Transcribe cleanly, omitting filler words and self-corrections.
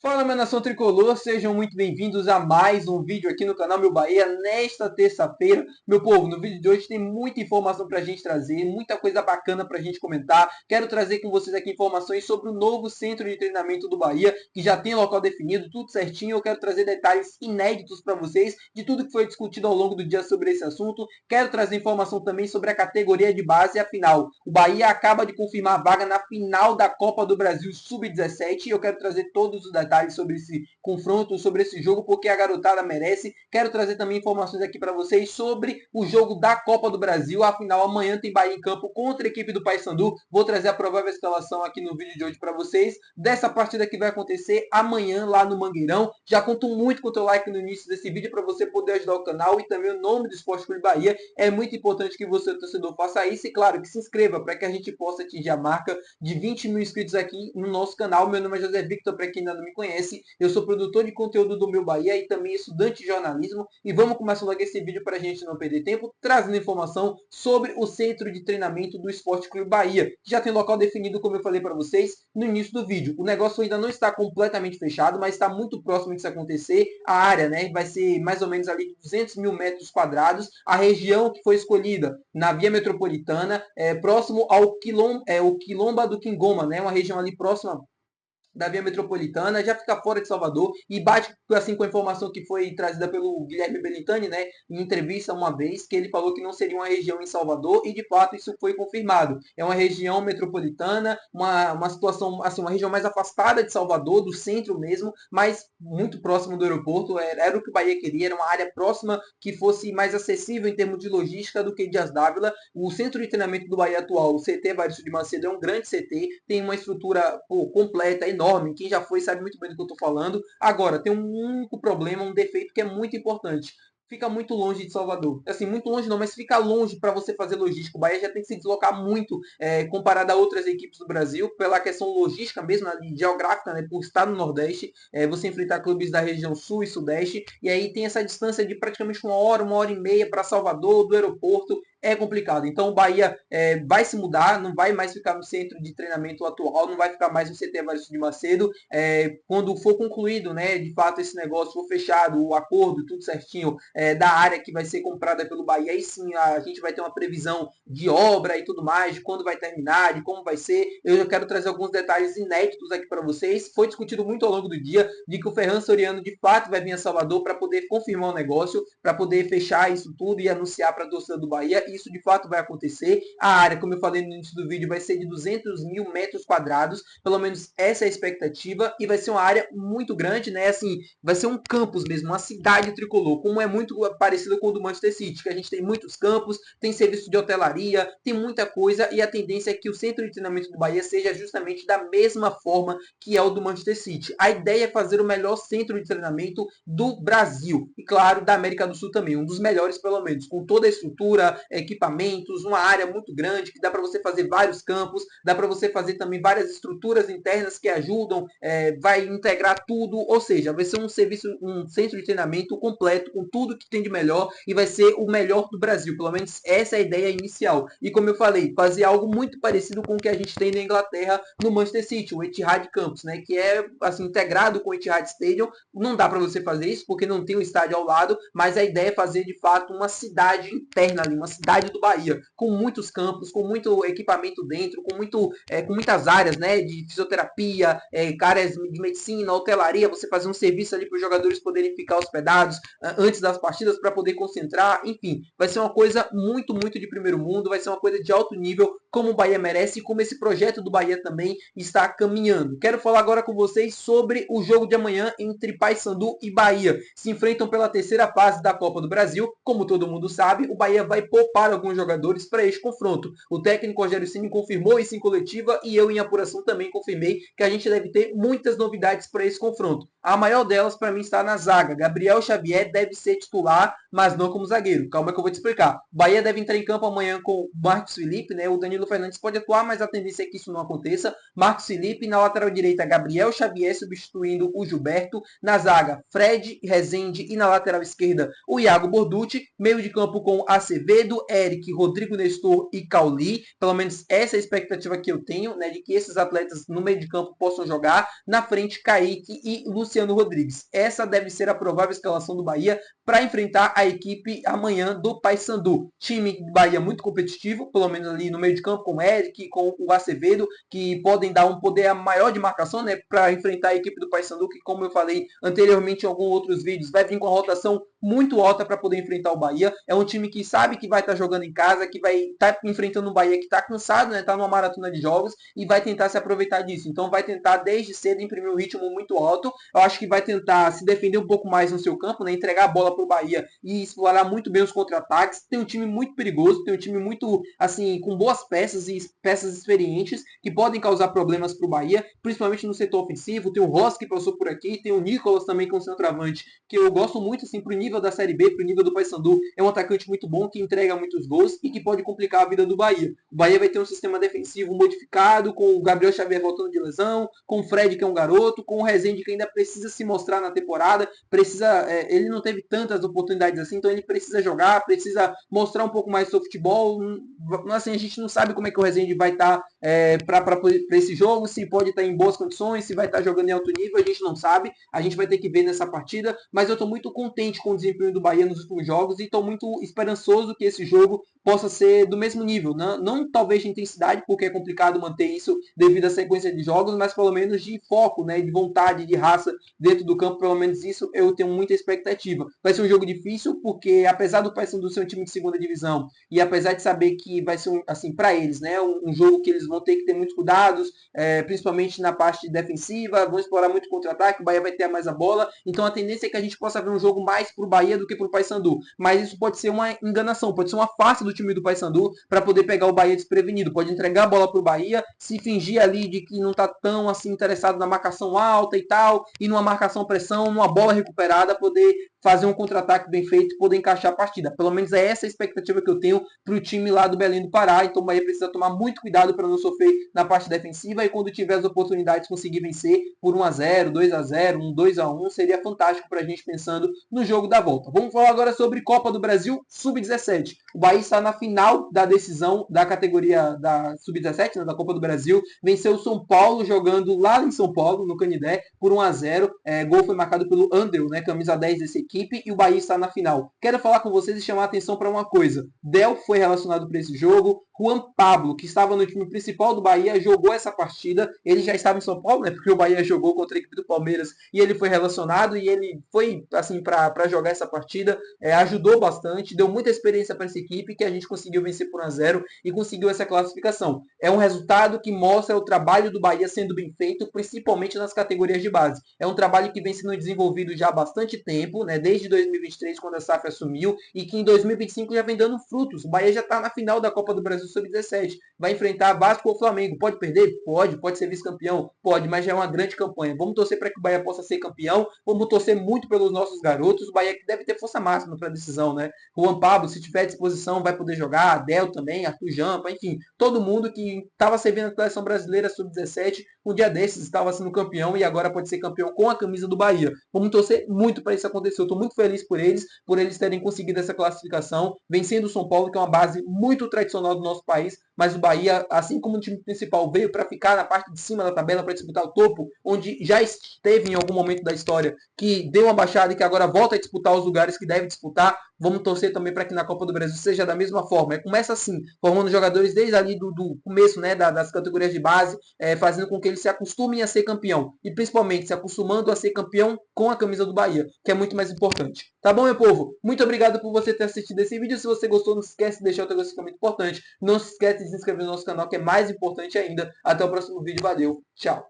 Fala, minha nação tricolor, sejam muito bem-vindos a mais um vídeo aqui no canal Meu Bahia, nesta terça-feira. Meu povo, no vídeo de hoje tem muita informação para a gente trazer, muita coisa bacana para a gente comentar. Quero trazer com vocês aqui informações sobre o novo centro de treinamento do Bahia, que já tem local definido, tudo certinho. Eu quero trazer detalhes inéditos para vocês de tudo que foi discutido ao longo do dia sobre esse assunto. Quero trazer informação também sobre a categoria de base, afinal, o Bahia acaba de confirmar a vaga na final da Copa do Brasil Sub-17 e eu quero trazer todos os detalhes sobre esse confronto, sobre esse jogo, porque a garotada merece. Quero trazer também informações aqui para vocês sobre o jogo da Copa do Brasil. Afinal, amanhã tem Bahia em campo contra a equipe do Paysandu. Vou trazer a provável escalação aqui no vídeo de hoje para vocês. Dessa partida que vai acontecer amanhã lá no Mangueirão. Já conto muito com o teu like no início desse vídeo para você poder ajudar o canal e também o nome do Esporte Clube Bahia. É muito importante que você, torcedor, faça isso e, claro, que se inscreva para que a gente possa atingir a marca de 20 mil inscritos aqui no nosso canal. Meu nome é José Victor, para quem ainda não me conhece. Eu sou produtor de conteúdo do Meu Bahia e também estudante de jornalismo. E vamos começar logo esse vídeo para a gente não perder tempo, trazendo informação sobre o centro de treinamento do Esporte Clube Bahia, que já tem local definido, como eu falei para vocês no início do vídeo. O negócio ainda não está completamente fechado, mas está muito próximo disso acontecer. A área, né, vai ser mais ou menos ali de 200 mil metros quadrados. A região que foi escolhida na Via Metropolitana, próximo ao Quilomba do Quingoma, né, uma região ali próxima da Via Metropolitana, já fica fora de Salvador e bate assim com a informação que foi trazida pelo Guilherme Belintani, né, em entrevista uma vez, que ele falou que não seria uma região em Salvador e de fato isso foi confirmado. É uma região metropolitana, uma situação, assim, uma região mais afastada de Salvador, do centro mesmo, mas muito próximo do aeroporto. Era o que o Bahia queria, era uma área próxima que fosse mais acessível em termos de logística do que Dias Dávila. O centro de treinamento do Bahia atual, o CT Evaristo de Macedo, é um grande CT, tem uma estrutura completa, enorme. Quem já foi sabe muito bem do que eu estou falando. Agora, tem um único problema, um defeito que é muito importante. Fica muito longe de Salvador. Assim, muito longe não, mas fica longe para você fazer logística. O Bahia já tem que se deslocar muito comparado a outras equipes do Brasil, pela questão logística mesmo, geográfica, né, por estar no Nordeste, você enfrentar clubes da região Sul e Sudeste, e aí tem essa distância de praticamente uma hora e meia para Salvador, do aeroporto. É complicado. Então o Bahia vai se mudar, não vai mais ficar no centro de treinamento atual, não vai ficar mais no CT Evaristo de Macedo. Quando for concluído, né, de fato, esse negócio, for fechado, o acordo, tudo certinho, da área que vai ser comprada pelo Bahia, aí sim a gente vai ter uma previsão de obra e tudo mais, de quando vai terminar, de como vai ser. Eu já quero trazer alguns detalhes inéditos aqui para vocês. Foi discutido muito ao longo do dia de que o Ferran Soriano de fato vai vir a Salvador para poder confirmar o negócio, para poder fechar isso tudo e anunciar para a torcida do Bahia. Isso de fato vai acontecer. A área, como eu falei no início do vídeo, vai ser de 200 mil metros quadrados, pelo menos essa é a expectativa, e vai ser uma área muito grande, né? Assim, vai ser um campus mesmo, uma cidade tricolor, como é muito parecido com o do Manchester City, que a gente tem muitos campos, tem serviço de hotelaria, tem muita coisa, e a tendência é que o centro de treinamento do Bahia seja justamente da mesma forma que é o do Manchester City. A ideia é fazer o melhor centro de treinamento do Brasil, e claro, da América do Sul também, um dos melhores pelo menos, com toda a estrutura, equipamentos, uma área muito grande, que dá para você fazer vários campos, dá para você fazer também várias estruturas internas que ajudam, vai integrar tudo, ou seja, vai ser um serviço, um centro de treinamento completo, com tudo que tem de melhor, e vai ser o melhor do Brasil, pelo menos essa é a ideia inicial. E como eu falei, fazer algo muito parecido com o que a gente tem na Inglaterra, no Manchester City, o Etihad Campus, né, que é assim, integrado com o Etihad Stadium. Não dá para você fazer isso, porque não tem um estádio ao lado, mas a ideia é fazer, de fato, uma cidade interna ali, uma cidade do Bahia, com muitos campos, com muito equipamento dentro, com muitas áreas, né, de fisioterapia, áreas de medicina, hotelaria, você fazer um serviço ali para os jogadores poderem ficar hospedados antes das partidas para poder concentrar, enfim, vai ser uma coisa muito, muito de primeiro mundo, vai ser uma coisa de alto nível, como o Bahia merece e como esse projeto do Bahia também está caminhando. Quero falar agora com vocês sobre o jogo de amanhã entre Paysandu e Bahia. Se enfrentam pela terceira fase da Copa do Brasil. Como todo mundo sabe, o Bahia vai poupar alguns jogadores para este confronto. O técnico Rogério Ceni confirmou isso em coletiva e eu em apuração também confirmei que a gente deve ter muitas novidades para esse confronto. A maior delas para mim está na zaga. Gabriel Xavier deve ser titular mas não como zagueiro. Calma que eu vou te explicar. O Bahia deve entrar em campo amanhã com o Marcos Felipe, né? O Danilo Fernandes pode atuar, mas a tendência é que isso não aconteça. Marcos Felipe, na lateral direita, Gabriel Xavier substituindo o Gilberto. Na zaga, Fred, Rezende e na lateral esquerda, o Iago Borducci. Meio de campo com Acevedo, Eric, Rodrigo Nestor e Cauli. Pelo menos essa é a expectativa que eu tenho, né? De que esses atletas no meio de campo possam jogar. Na frente, Kaique e Luciano Rodrigues. Essa deve ser a provável escalação do Bahia para enfrentar a equipe amanhã do Paysandu. Time do Bahia muito competitivo, pelo menos ali no meio de campo, com o Eric, com o Acevedo, que podem dar um poder maior de marcação, né, para enfrentar a equipe do Paysandu, que, como eu falei anteriormente em alguns outros vídeos, vai vir com a rotação muito alta para poder enfrentar o Bahia. É um time que sabe que vai estar jogando em casa, que vai estar enfrentando o Bahia que está cansado, né, está numa maratona de jogos e vai tentar se aproveitar disso. Então vai tentar desde cedo imprimir um ritmo muito alto. Eu acho que vai tentar se defender um pouco mais no seu campo, né, entregar a bola para o Bahia e explorar muito bem os contra-ataques. Tem um time muito perigoso, tem um time muito, assim, com boas peças e peças experientes que podem causar problemas para o Bahia, principalmente no setor ofensivo. Tem o Ross que passou por aqui, tem o Nicolas também com o centroavante, que eu gosto muito, assim, pro nível da Série B, pro nível do Paysandu. É um atacante muito bom, que entrega muitos gols e que pode complicar a vida do Bahia. O Bahia vai ter um sistema defensivo modificado, com o Gabriel Xavier voltando de lesão, com o Fred, que é um garoto, com o Rezende, que ainda precisa se mostrar na temporada, ele não teve tantas oportunidades assim, então ele precisa jogar, precisa mostrar um pouco mais do seu futebol. Assim, a gente não sabe como é que o Rezende vai estar para esse jogo, se pode estar em boas condições, se vai estar jogando em alto nível, a gente não sabe, a gente vai ter que ver nessa partida, mas eu estou muito contente com o desempenho do Bahia nos últimos jogos e estou muito esperançoso que esse jogo possa ser do mesmo nível, não talvez de intensidade, porque é complicado manter isso devido à sequência de jogos, mas pelo menos de foco, né, de vontade, de raça dentro do campo, pelo menos isso eu tenho muita expectativa. Vai ser um jogo difícil, porque apesar do Paysandu ser um time de segunda divisão, e apesar de saber que vai ser, assim, para eles, né, um jogo que eles vão ter que ter muitos cuidados, principalmente na parte defensiva, vão explorar muito contra-ataque, o Bahia vai ter mais a bola, então a tendência é que a gente possa ver um jogo mais pro Bahia do que pro Paysandu, mas isso pode ser uma enganação, pode ser uma farsa do time do Paysandu para poder pegar o Bahia desprevenido, pode entregar a bola pro Bahia, se fingir ali de que não está tão assim interessado na marcação alta e tal, e numa marcação pressão, numa bola recuperada, poder fazer um contra-ataque bem feito e poder encaixar a partida. Pelo menos é essa a expectativa que eu tenho para o time lá do Belém do Pará. Então o Bahia precisa tomar muito cuidado para não sofrer na parte defensiva e quando tiver as oportunidades conseguir vencer por 1-0, 2-0, 2-1, seria fantástico para a gente pensando no jogo da volta. Vamos falar agora sobre Copa do Brasil Sub-17. O Bahia está na final da decisão da categoria da Sub-17, né, da Copa do Brasil. Venceu o São Paulo jogando lá em São Paulo, no Canidé, por 1-0. Gol foi marcado pelo Andrew, né, camisa 10 dessa equipe, e o Bahia está na final. Quero falar com vocês e chamar a atenção para uma coisa. Del foi relacionado para esse jogo. Juan Pablo, que estava no time principal do Bahia, jogou essa partida. Ele já estava em São Paulo, né, porque o Bahia jogou contra a equipe do Palmeiras e ele foi relacionado e ele foi assim para jogar essa partida. Ajudou bastante, deu muita experiência para essa equipe que a gente conseguiu vencer por 1-0 e conseguiu essa classificação. É um resultado que mostra o trabalho do Bahia sendo bem feito, principalmente nas categorias de base. É um trabalho que vem sendo desenvolvido já há bastante tempo, né, desde 2023, quando a SAF assumiu, e que em 2025 já vem dando frutos. O Bahia já está na final da Copa do Brasil Sub-17. Vai enfrentar Vasco ou Flamengo. Pode perder? Pode ser vice-campeão? Pode, mas já é uma grande campanha. Vamos torcer para que o Bahia possa ser campeão, vamos torcer muito pelos nossos garotos. O Bahia que deve ter força máxima para a decisão, né? Juan Pablo, se tiver disposição, vai poder jogar. Adel também, Arthur Jampa, enfim, todo mundo que estava servindo a seleção brasileira Sub-17, um dia desses estava sendo campeão e agora pode ser campeão com a camisa do Bahia. Vamos torcer muito para isso acontecer. Eu estou muito feliz por eles terem conseguido essa classificação, vencendo o São Paulo, que é uma base muito tradicional do nosso país, mas o Bahia, assim como o time principal, veio para ficar na parte de cima da tabela para disputar o topo, onde já esteve em algum momento da história que deu uma baixada e que agora volta a disputar os lugares que deve disputar. Vamos torcer também para que na Copa do Brasil seja da mesma forma. Começa assim, formando jogadores desde ali do começo, né, das categorias de base, fazendo com que eles se acostumem a ser campeão. E principalmente se acostumando a ser campeão com a camisa do Bahia, que é muito mais importante. Tá bom, meu povo? Muito obrigado por você ter assistido esse vídeo. Se você gostou, não se esquece de deixar o teu gostei, que é muito importante. Não se esquece de se inscrever no nosso canal, que é mais importante ainda. Até o próximo vídeo. Valeu. Tchau.